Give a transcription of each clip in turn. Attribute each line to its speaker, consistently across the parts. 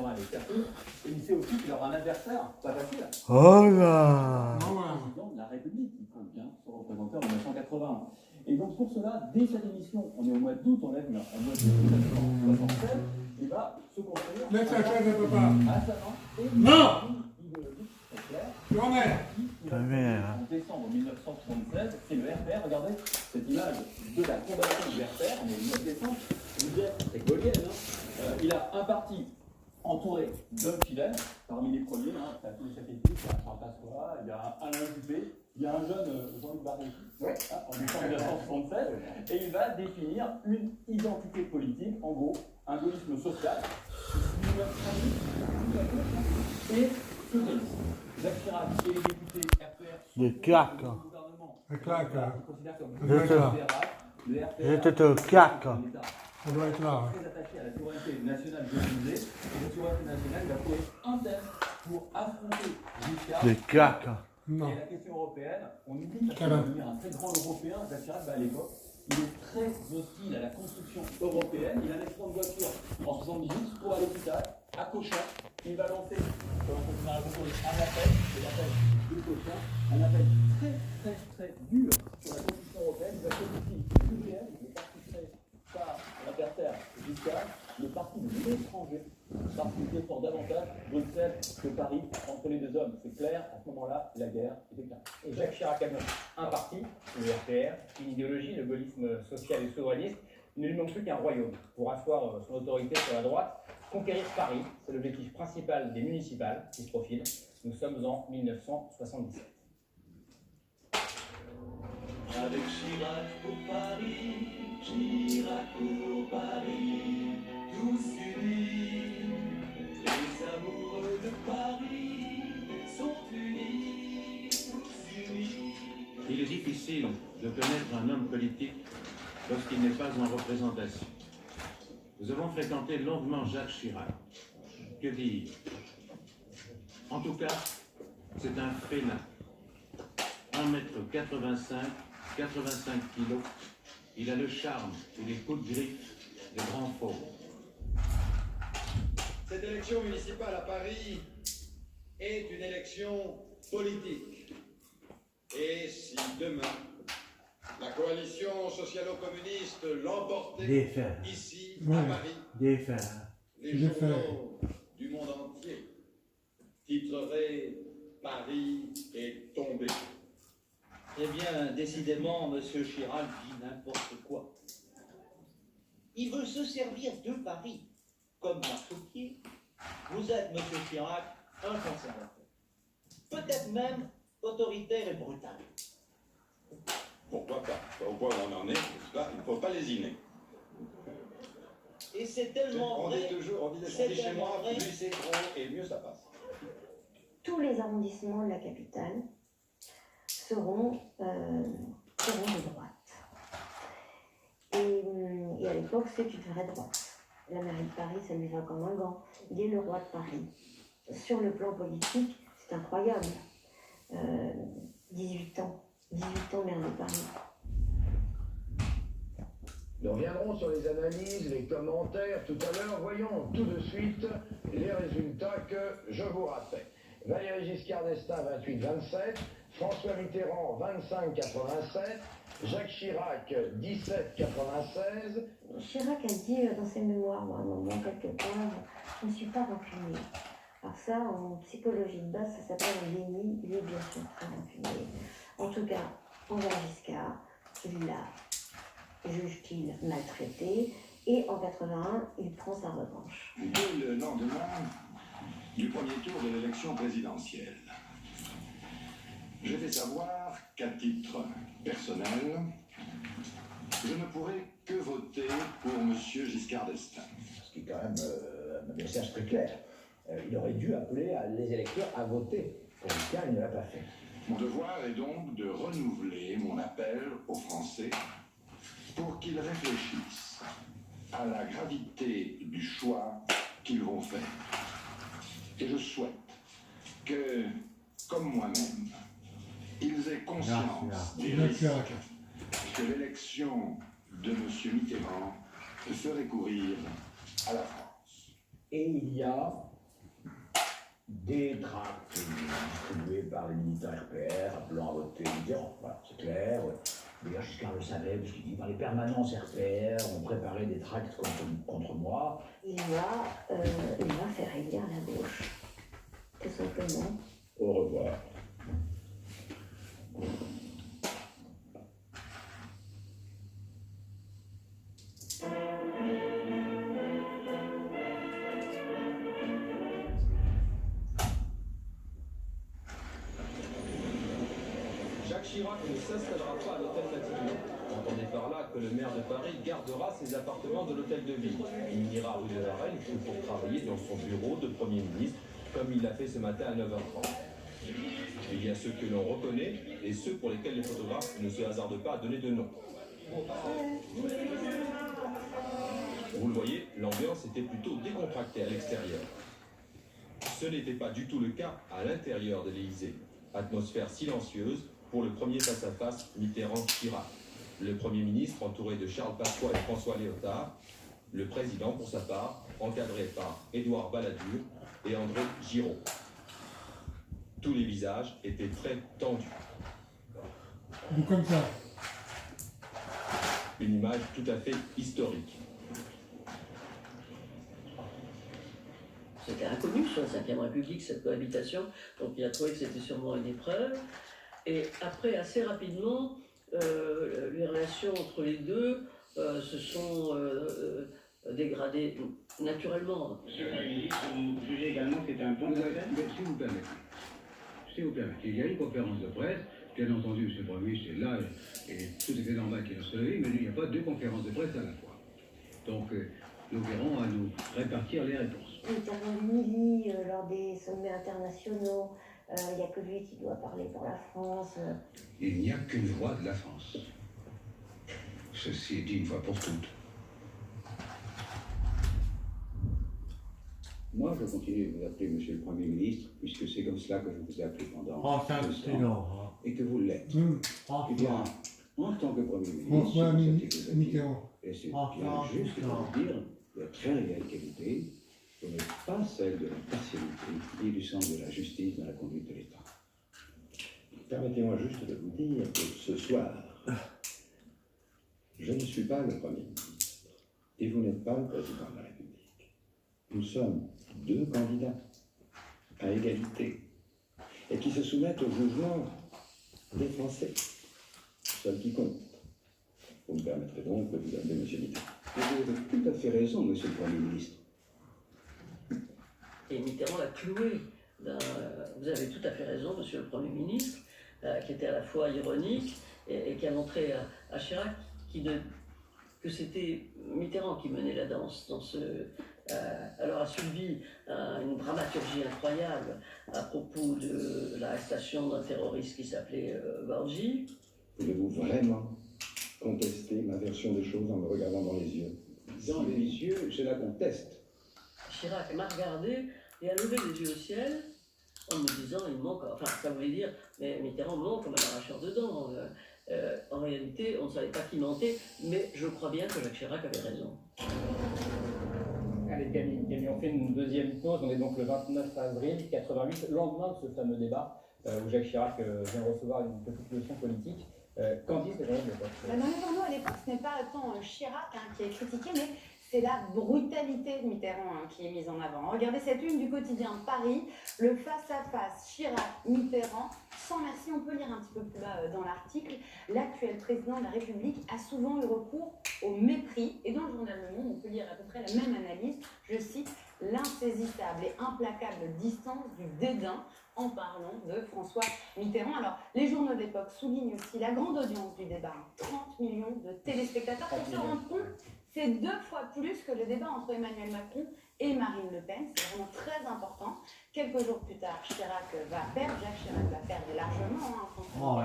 Speaker 1: 80 les faire eux. Et il sait aussi qu'il aura un adversaire, pas facile.
Speaker 2: Oh là!
Speaker 1: Le président de la République, il faut bien se représenter en 1980. Et donc pour cela, dès sa démission, on est au mois d'août, on est en mois d'août 1976, il va se construire
Speaker 3: Laisse la chaise de papa.
Speaker 1: à sa main et
Speaker 3: Non!
Speaker 1: idéologique très clair.
Speaker 3: Tournez!
Speaker 1: En décembre 1976, c'est le RPR. Regardez cette image de la fondation du RPR, on est au mois de décembre. L'idée est gaulienne. Il a un parti entouré d'hommes fidèles, parmi les premiers, il y a tous les sacrifices, il y a Charles Pasqua, il y a Alain Juppé, il y a un jeune Jean-Luc Barretti, en décembre 1976, et il va définir une identité politique, en gros, un gaullisme social, et socialiste. Jacques Chirac et les députés RPR
Speaker 2: Des claques.
Speaker 1: le gouvernement
Speaker 3: Des claques.
Speaker 1: considèrent comme
Speaker 3: Ça doit être là.
Speaker 1: le RPR,
Speaker 2: J'étais te claque.
Speaker 1: l'État
Speaker 3: Ça doit être là.
Speaker 1: très attaché à la souveraineté nationale globalisée, et la souveraineté nationale va trouver un thème pour affronter Giscard.
Speaker 2: Des claques.
Speaker 3: Non.
Speaker 1: Et la question européenne, on nous dit qu'il va
Speaker 3: Calme.
Speaker 1: devenir un très grand européen, Jacques Chirac, à l'époque, il est très hostile à la construction européenne. Il a un accident de voiture en 78 pour aller à l'hôpital, à Cochin. Il va lancer, comme on peut faire un concours, un appel, c'est l'appel de Cochin, un appel très dur sur la construction européenne. Il va codifier l'UPM, le parti créé par l'adversaire Giscard, le parti de l'étranger, parce qu'il défend davantage Bruxelles que Paris entre les deux hommes. C'est clair, à ce moment-là, la guerre est déclarée.
Speaker 4: Et Jacques Chirac a un parti, le RPR, une idéologie, le gaullisme social et souverainiste. Il ne lui manque plus qu'un royaume pour asseoir son autorité sur la droite. Conquérir Paris, c'est l'objectif principal des municipales qui se profilent. Nous sommes en 1977.
Speaker 5: Avec Chirac pour Paris, Chirac pour Paris, tous unis, les amoureux de Paris sont unis, tous unis.
Speaker 6: Il est difficile de connaître un homme politique lorsqu'il n'est pas en représentation. Nous avons fréquenté longuement Jacques Chirac. Que dire? En tout cas, c'est un félin. 1m85, 85 kg. Il a le charme et les coups de griffe de grands fauves.
Speaker 7: Cette élection municipale à Paris est une élection politique. Et si demain, la coalition socialo-communiste l'emportait
Speaker 2: Défaire.
Speaker 7: ici,
Speaker 3: Ouais.
Speaker 7: à Paris,
Speaker 2: Défaire.
Speaker 7: les
Speaker 3: Défaire.
Speaker 7: journaux du monde entier titreraient « Paris est tombé ».
Speaker 8: Eh bien, décidément, M. Chirac dit n'importe quoi. Il veut se servir de Paris comme marchepied. Vous êtes, M. Chirac, un conservateur. Peut-être même autoritaire et brutal.
Speaker 7: Pourquoi pas? Au point où on en est, il ne faut pas lésiner.
Speaker 8: Et c'est tellement
Speaker 7: On
Speaker 8: vrai.
Speaker 7: dit toujours,
Speaker 8: c'est
Speaker 7: chez
Speaker 8: tellement
Speaker 7: moi,
Speaker 8: vrai.
Speaker 7: plus c'est gros et mieux ça passe.
Speaker 9: Tous les arrondissements de la capitale seront de droite. Et à l'époque, c'est une vraie droite. La mairie de Paris, ça lui va comme un gant. Il est le roi de Paris. Sur le plan politique, c'est incroyable. 18 ans maire de Paris.
Speaker 10: Nous reviendrons sur les analyses, les commentaires tout à l'heure. Voyons tout de suite les résultats que je vous rappelle. Valéry Giscard d'Estaing, 28-27. François Mitterrand, 25-87. Jacques Chirac, 17-96.
Speaker 9: Chirac a dit dans ses mémoires, à un moment, quelque part, je ne suis pas rancunier. Alors ça, en psychologie de base, ça s'appelle un déni. Il est bien sûr très rancunier. En tout cas, envers Giscard, il l'a, juge-t-il, maltraité. Et en 81, il prend sa revanche.
Speaker 5: Dès le lendemain du premier tour de l'élection présidentielle, j'ai fait savoir qu'à titre personnel, je ne pourrais que voter pour M. Giscard d'Estaing.
Speaker 10: Ce qui est quand même un message très clair. Il aurait dû appeler les électeurs à voter pour Giscard, il ne l'a pas fait.
Speaker 5: Mon devoir est donc de renouveler mon appel aux Français pour qu'ils réfléchissent à la gravité du choix qu'ils vont faire. Et je souhaite que, comme moi-même, ils aient conscience des risques que l'élection de M. Mitterrand ferait courir à la France.
Speaker 1: Et il y a
Speaker 10: Des tracts distribués par les militants RPR, appelant à voter Mitterrand. Voilà, c'est clair. D'ailleurs, Giscard le savait, parce qu'il dit les permanences RPR ont préparé des tracts contre moi.
Speaker 9: Il va faire élire la gauche, tout simplement.
Speaker 10: Au revoir.
Speaker 11: Jacques Chirac ne s'installera pas à l'hôtel Matignon. Entendez par là que le maire de Paris gardera ses appartements de l'hôtel de ville. Il n'ira rue de la Reine que pour travailler dans son bureau de Premier ministre, comme il l'a fait ce matin à 9h30. Il y a ceux que l'on reconnaît et ceux pour lesquels les photographes ne se hasardent pas à donner de nom. Vous le voyez, l'ambiance était plutôt décontractée à l'extérieur. Ce n'était pas du tout le cas à l'intérieur de l'Élysée. Atmosphère silencieuse pour le premier face-à-face Mitterrand-Chirac. Le Premier ministre entouré de Charles Pasqua et François Léotard. Le président, pour sa part, encadré par Édouard Balladur et André Giraud. Tous les visages étaient très tendus.
Speaker 3: Ou comme ça.
Speaker 11: Une image tout à fait historique.
Speaker 12: C'était inconnu sur la Ve République, cette cohabitation, donc il a trouvé que c'était sûrement une épreuve. Et après, assez rapidement, les relations entre les deux se sont dégradées naturellement.
Speaker 4: Monsieur le Premier ministre, vous jugez également que c'était un bon affaire ?
Speaker 13: Si vous permettez, il y a une conférence de presse, bien entendu, M. le Premier ministre est là, et tout à fait normal qu'il se lève, mais il n'y a pas deux conférences de presse à la fois. Donc, nous verrons à nous répartir les réponses.
Speaker 9: Mitterrand l'humilie lors des sommets internationaux. Il n'y a que lui qui doit parler pour la France.
Speaker 13: Il n'y a qu'une voix de la France. Ceci est dit une fois pour toutes.
Speaker 14: Moi, je continue de vous appeler Monsieur le Premier ministre, puisque c'est comme cela que je vous ai appelé pendant
Speaker 2: Oh, c'est un
Speaker 14: 2
Speaker 2: stylo,
Speaker 14: ans, et que vous l'êtes. Eh bien, en tant que Premier ministre,
Speaker 3: François
Speaker 14: vous êtes exécutif,
Speaker 3: Mitterrand.
Speaker 14: et c'est bien juste de vous dire de très réelle qualité, ce n'est pas celle de l'impartialité ni du sens de la justice dans la conduite de l'État. Permettez-moi juste de vous dire que ce soir, je ne suis pas le Premier ministre, et vous n'êtes pas le Président de la République. Nous sommes 2 candidats à égalité et qui se soumettent au jugement des Français, seul qui compte. Vous me permettrez donc de vous appeler M. Mitterrand. Vous avez tout à fait raison, Monsieur le Premier ministre.
Speaker 12: Et Mitterrand l'a cloué. Vous avez tout à fait raison, Monsieur le Premier ministre, qui était à la fois ironique et qui a montré à Chirac que c'était Mitterrand qui menait la danse dans ce... alors a suivi une dramaturgie incroyable à propos de l'arrestation d'un terroriste qui s'appelait Gorgi.
Speaker 14: Voulez-vous vraiment contester ma version des choses en me regardant dans les yeux? Dans les yeux, je la conteste.
Speaker 12: Chirac m'a regardé et a levé les yeux au ciel en me disant il manque, enfin ça voulait dire mais Mitterrand manque comme un arracheur de dents. En réalité on ne savait pas qui mentait, mais je crois bien que Jacques Chirac avait raison.
Speaker 4: Allez Camille, on fait une deuxième hypnose, on est donc le 29 avril 88, lendemain de ce fameux débat où Jacques Chirac vient recevoir une petite leçon politique. Qu'en disent les journaux de l'époque?
Speaker 15: Dans les journaux à l'époque, ce n'est pas tant Chirac qui est critiqué, mais c'est la brutalité de Mitterrand qui est mise en avant. Regardez cette une du quotidien Paris, le face-à-face Chirac-Mitterrand. Sans merci, on peut lire un petit peu plus bas dans l'article. L'actuel président de la République a souvent eu recours au mépris. Et dans le journal Le Monde, on peut lire à peu près la même analyse. Je cite, l'insaisissable et implacable distance du dédain en parlant de François Mitterrand. Alors, les journaux de l'époque soulignent aussi la grande audience du débat. 30 millions de téléspectateurs. Pour se rendre compte, c'est 2 fois plus que le débat entre Emmanuel Macron et Marine Le Pen. C'est vraiment très important. Quelques jours plus tard, Chirac va perdre. Jacques Chirac va perdre largement. François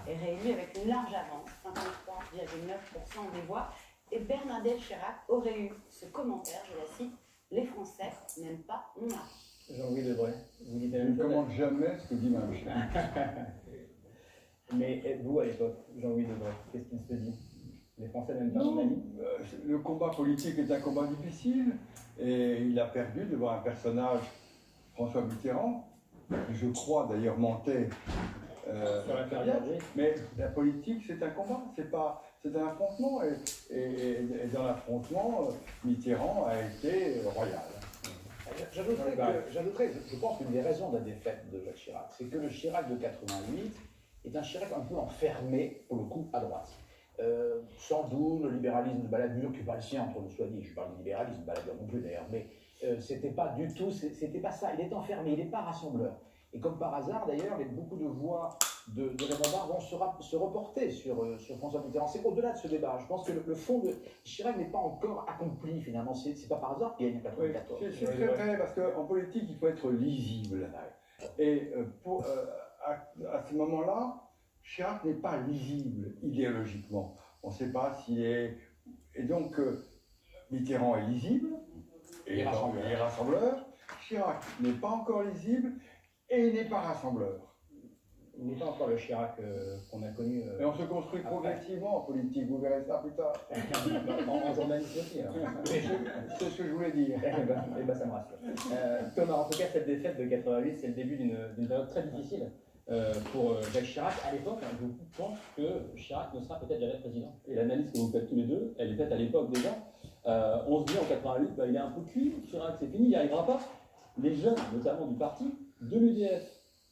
Speaker 15: est réélu avec une large avance, 53,9% des voix. Et Bernadette Chirac aurait eu ce commentaire, je la cite, les Français n'aiment pas mon mari.
Speaker 4: Jean-Louis Debré, vous dites la
Speaker 16: Je
Speaker 4: même
Speaker 16: ne
Speaker 4: chose?
Speaker 16: commande jamais ce que dit ma mère.
Speaker 4: Mais vous, à l'époque, Jean-Louis Debré, qu'est-ce qu'il se dit? Les Français n'aiment pas son ami?
Speaker 16: Le combat politique est un combat difficile et il a perdu devant un personnage François Mitterrand, je crois d'ailleurs mentait
Speaker 4: Sur l'affaire
Speaker 16: bien,
Speaker 4: Berger.
Speaker 16: mais la politique c'est un combat, c'est un affrontement et dans l'affrontement, Mitterrand a été royal.
Speaker 17: J'ajouterais, je pense qu'une des raisons de la défaite de Jacques Chirac, c'est que le Chirac de 88 est un Chirac un peu enfermé, pour le coup, à droite. Sans doute, le libéralisme de Balladur, qui n'est pas le sien, entre nous soit dit, je parle du libéralisme, Balladur non plus d'ailleurs, mais c'était pas du tout, c'était pas ça, il est enfermé, il n'est pas rassembleur. Et comme par hasard, d'ailleurs, beaucoup de voix de Raymond Barre vont se reporter sur François Mitterrand. C'est au-delà de ce débat. Je pense que le fond de Chirac n'est pas encore accompli, finalement. C'est pas par hasard qu'il gagne en 94.
Speaker 16: Oui, c'est très vrai, parce qu'en politique, il faut être lisible. Et à ce moment-là, Chirac n'est pas lisible idéologiquement. On ne sait pas s'il est... Et donc, Mitterrand est lisible, et il est rassembleur. Chirac n'est pas encore lisible, et il n'est pas rassembleur.
Speaker 4: Il n'est pas encore le Chirac qu'on a connu.
Speaker 16: Et on se construit progressivement en politique, vous verrez ça plus tard.
Speaker 4: en journalisme aussi.
Speaker 16: C'est ce que je voulais dire.
Speaker 4: Eh ben, ça me rassure. Thomas, en tout cas, cette défaite de 88, c'est le début d'une période très difficile pour Jacques Chirac. À l'époque, je pense que Chirac ne sera peut-être jamais président. Et l'analyse que vous faites tous les deux, elle est faite à l'époque déjà. On se dit en 88, il est un peu cuit, Chirac c'est fini, il n'y arrivera pas. Les jeunes, notamment du parti, de l'UDF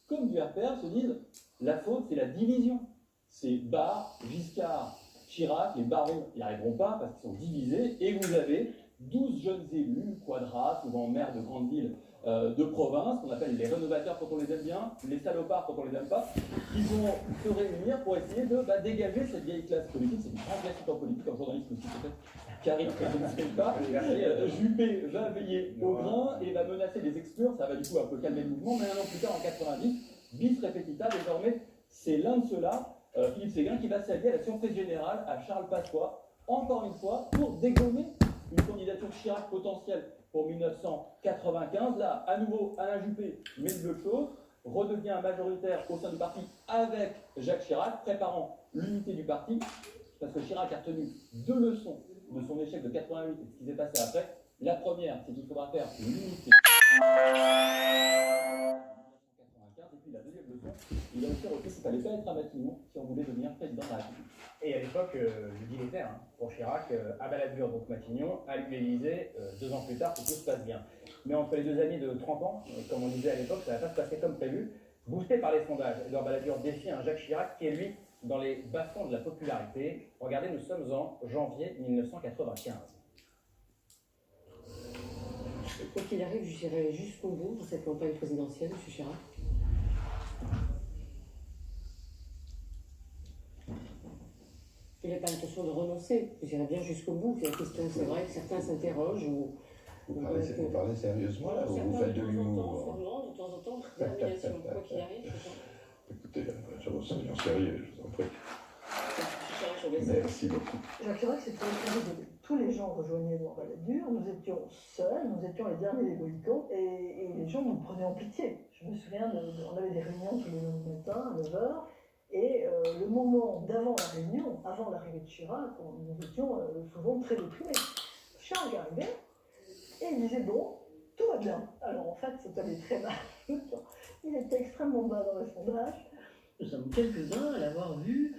Speaker 4: comme du RPR, se disent la faute c'est la division. C'est Barre, Giscard, Chirac, les barons n'y arriveront pas parce qu'ils sont divisés, et vous avez 12 jeunes élus, Quadras, souvent maires de grandes villes de province, qu'on appelle les rénovateurs quand on les aime bien, les salopards quand on les aime pas, qui vont se réunir pour essayer de dégager cette vieille classe politique. C'est une grande classique en politique, en journaliste aussi peut-être. Karim, je ne sais pas, et Juppé va veiller au grain et va menacer les exclure, ça va du coup un peu calmer le mouvement, mais un an plus tard, en 90, bis repetita, désormais, c'est l'un de ceux-là, Philippe Séguin, qui va s'allier à la surprise générale, à Charles Pasqua, encore une fois, pour dégommer une candidature Chirac potentielle pour 1995. Là, à nouveau, Alain Juppé met de l'autre chose, redevient majoritaire au sein du parti avec Jacques Chirac, préparant l'unité du parti, parce que Chirac a retenu 2 leçons de son échec de 88 et de ce qui s'est passé après. La première, c'est qu'il faudra faire une unité. Et puis la deuxième leçon, il a aussi repris qu'il ne fallait pas être à Matignon si on voulait devenir président de la République. Et à l'époque, le deal était pour Chirac, à Balladur, donc Matignon, à l'Élysée, 2 ans plus tard, tout se passe bien. Mais entre les 2 années de 30 ans, comme on disait à l'époque, ça ne va pas se passer comme prévu. Boosté par les sondages, Édouard Balladur défie un Jacques Chirac qui est, lui, dans les bas-fonds de la popularité. Regardez, nous sommes en janvier 1995.
Speaker 18: Quoi qu'il arrive, je dirais jusqu'au bout dans cette campagne présidentielle, M. Chirac. Il n'a pas l'intention de renoncer. Je dirais bien jusqu'au bout. La question, c'est vrai que certains s'interrogent ou...
Speaker 14: Vous parlez sérieusement ou vous faites de l'humour?
Speaker 18: De temps en temps, détermination, quoi qu'il arrive.
Speaker 14: Écoutez, soyons sérieux, je vous en prie. Merci beaucoup.
Speaker 19: Jacques Chirac, c'était au début. Tous les gens rejoignaient Édouard Balladur, nous étions seuls, nous étions les derniers des Mohicans, et les gens nous prenaient en pitié. Je me souviens, on avait des réunions tous les lundis matins, à 9h, et le moment d'avant la réunion, avant l'arrivée de Chirac, nous étions souvent très déprimés. Chirac arrivait, et il disait bon, tout va bien. Alors en fait, ça allait très mal. Il était extrêmement bas dans le sondage.
Speaker 12: Nous sommes quelques-uns à l'avoir vu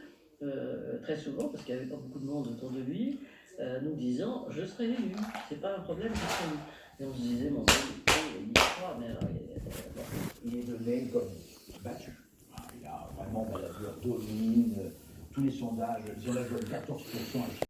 Speaker 12: très souvent, parce qu'il n'y avait pas beaucoup de monde autour de lui, nous disant je serai élu, c'est pas un problème, je serai élu. Et on se disait, mon Dieu, il y croit, mais alors
Speaker 17: il est donné comme battu. Il a vraiment Balladur domine tous les sondages, ils ont la 14%.